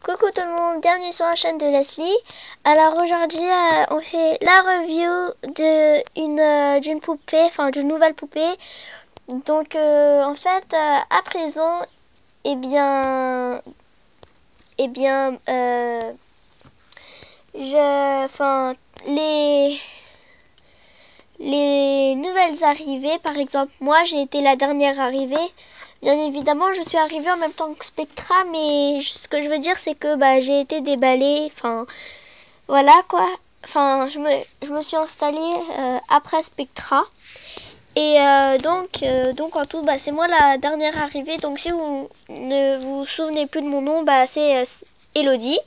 Coucou tout le monde, bienvenue sur la chaîne de Leslie. Alors aujourd'hui on fait la review d'une poupée, enfin d'une nouvelle poupée. Donc en fait à présent, eh bien enfin les nouvelles arrivées, par exemple moi j'ai été la dernière arrivée. Bien évidemment, je suis arrivée en même temps que Spectra, mais ce que je veux dire, c'est que j'ai été déballée. Enfin, voilà quoi. Enfin, je me suis installée après Spectra. Et donc en tout, c'est moi la dernière arrivée. Donc si vous ne vous souvenez plus de mon nom, c'est Elodie.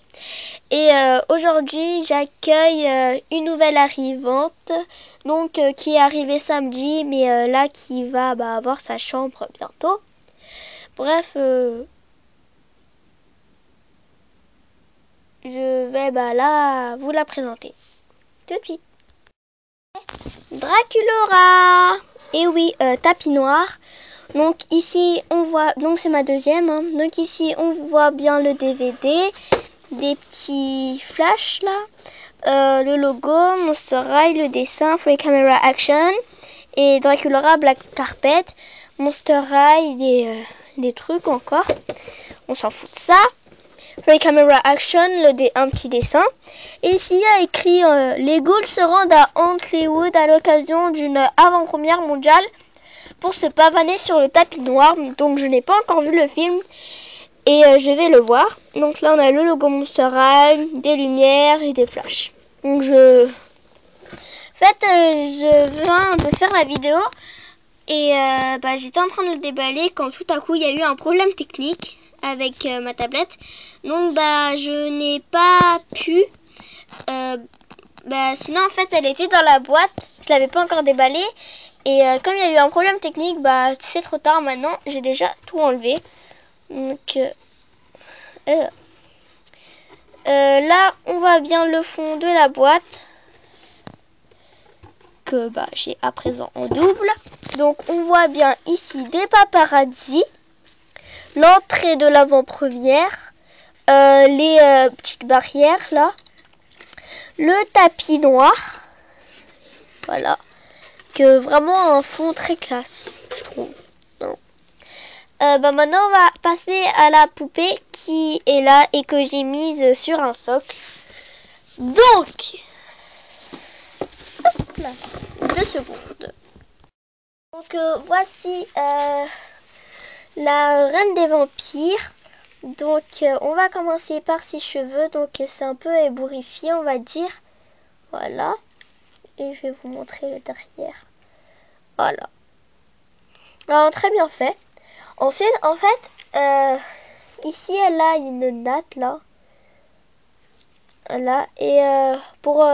Et aujourd'hui, j'accueille une nouvelle arrivante, donc qui est arrivée samedi, mais là qui va avoir sa chambre bientôt. Bref, je vais là vous la présenter tout de suite. Draculora. Et oui, tapis noir. Donc ici on voit, donc c'est ma deuxième. Donc ici on voit bien le DVD, des petits flashs là, le logo, Monster High, le dessin, Free Camera Action et Draculora Black Carpet, Monster High, des trucs encore. On s'en fout de ça. Free Camera Action, un petit dessin. Et ici il y a écrit les ghouls se rendent à Hollywood à l'occasion d'une avant-première mondiale pour se pavaner sur le tapis noir. Donc je n'ai pas encore vu le film et je vais le voir. Donc là on a le logo Monster High, des lumières et des flashs. Donc je viens de faire la vidéo et j'étais en train de le déballer quand tout à coup il y a eu un problème technique avec ma tablette. Donc je n'ai pas pu sinon en fait elle était dans la boîte, je l'avais pas encore déballée et comme il y a eu un problème technique, c'est trop tard maintenant, j'ai déjà tout enlevé. Donc là on voit bien le fond de la boîte que j'ai à présent en double. Donc on voit bien ici des paparazzi, l'entrée de l'avant-première, les petites barrières là, le tapis noir, voilà, que vraiment un fond très classe, je trouve. Maintenant on va passer à la poupée qui est là et que j'ai mise sur un socle. Donc, hop là, 2 secondes. Donc voici la reine des vampires. Donc on va commencer par ses cheveux. Donc c'est un peu ébouriffé, on va dire. Voilà. Et je vais vous montrer le derrière. Voilà. Alors, très bien fait. Ensuite, en fait, ici elle a une natte là. Voilà. Et pour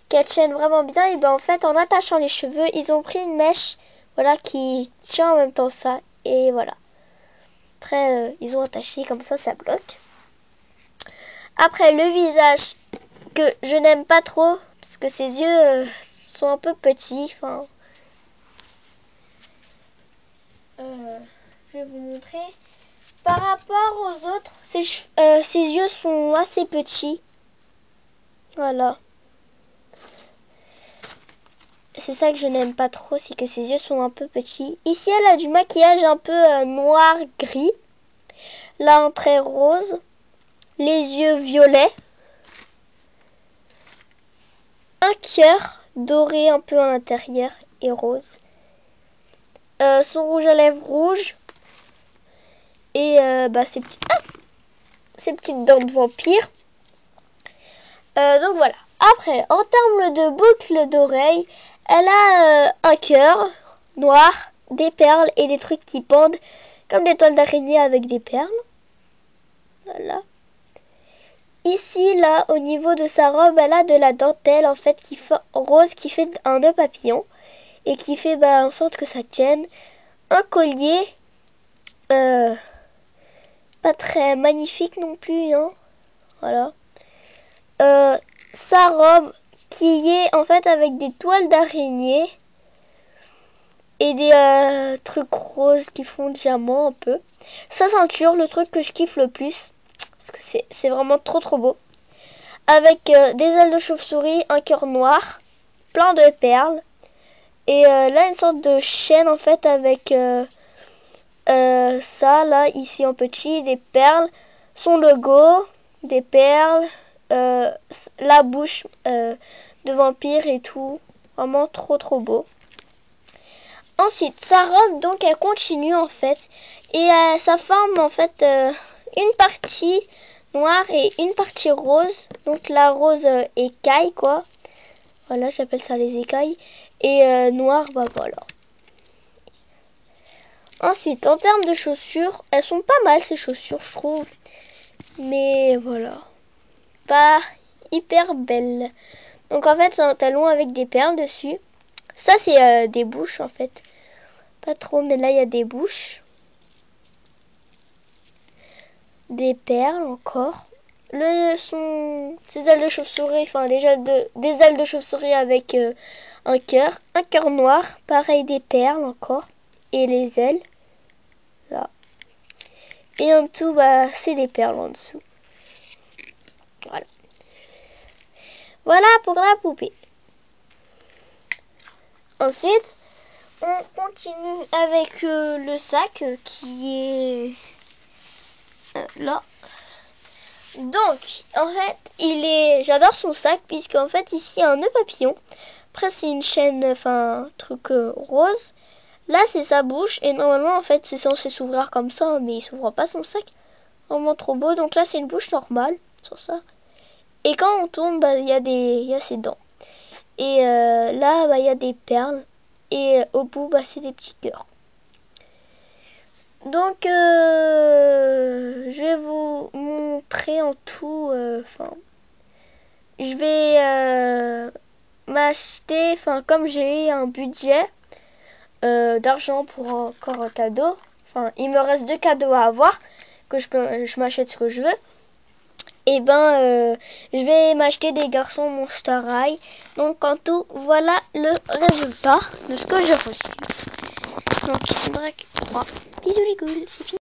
qu'elle tienne vraiment bien, et en fait en attachant les cheveux, ils ont pris une mèche, voilà, qui tient en même temps ça. Et voilà. Après, ils ont attaché comme ça bloque. Après, le visage que je n'aime pas trop parce que ses yeux sont un peu petits. Enfin, je vais vous montrer. Par rapport aux autres, ses yeux sont assez petits. Voilà. C'est ça que je n'aime pas trop, c'est que ses yeux sont un peu petits. Ici, elle a du maquillage un peu noir-gris. Là, un trait rose. Les yeux violets. Un cœur doré un peu à l'intérieur et rose. Son rouge à lèvres rouge. Et ses petites dents de vampire. Donc voilà. Après, en termes de boucles d'oreilles, elle a un cœur noir, des perles et des trucs qui pendent comme des toiles d'araignée avec des perles. Voilà. Ici, là, au niveau de sa robe, elle a de la dentelle en fait rose qui fait un nœud papillon et qui fait en sorte que ça tienne. Un collier, pas très magnifique non plus, hein. Voilà. Sa robe qui est en fait avec des toiles d'araignée et des trucs roses qui font diamant un peu. Sa ceinture, le truc que je kiffe le plus. parce que c'est vraiment trop beau. Avec des ailes de chauve-souris, un cœur noir, plein de perles. Et là, une sorte de chaîne en fait avec ça, là, ici en petit, des perles, son logo, des perles, la bouche de vampire et tout. Vraiment trop beau. Ensuite, sa robe, donc, elle continue en fait. Et ça forme en fait une partie noire et une partie rose. Donc la rose écaille, quoi. Voilà, j'appelle ça les écailles. Et noir, bah voilà. Ensuite, en termes de chaussures, elles sont pas mal ces chaussures, je trouve. Mais voilà. Pas hyper belles. Donc en fait, c'est un talon avec des perles dessus. Ça, c'est des bouches en fait. Pas trop, mais là, il y a des bouches. Des perles encore. Ces ailes de chauve-souris, enfin déjà des ailes de chauve-souris avec un cœur noir, pareil des perles encore, et les ailes, là. Et en dessous, bah, c'est des perles en dessous. Voilà. Voilà pour la poupée. Ensuite, on continue avec le sac qui est là. Donc, en fait, j'adore son sac puisqu'en fait ici il y a un nœud papillon. Après c'est une chaîne, enfin un truc rose. Là c'est sa bouche et normalement en fait c'est censé s'ouvrir comme ça, mais il s'ouvre pas son sac. Vraiment trop beau. Donc là c'est une bouche normale sur ça. Et quand on tourne, bah il y a ses dents. Et là bah il y a des perles et au bout bah c'est des petits cœurs. Donc, je vais vous montrer en tout. Je vais m'acheter, comme j'ai un budget d'argent pour encore un cadeau. Enfin, il me reste 2 cadeaux à avoir, que je m'achète ce que je veux. Et je vais m'acheter des garçons Monster High. Donc, en tout, voilà le résultat de ce que j'ai reçu. Donc, drac 3. Bisous les ghouls, c'est fini.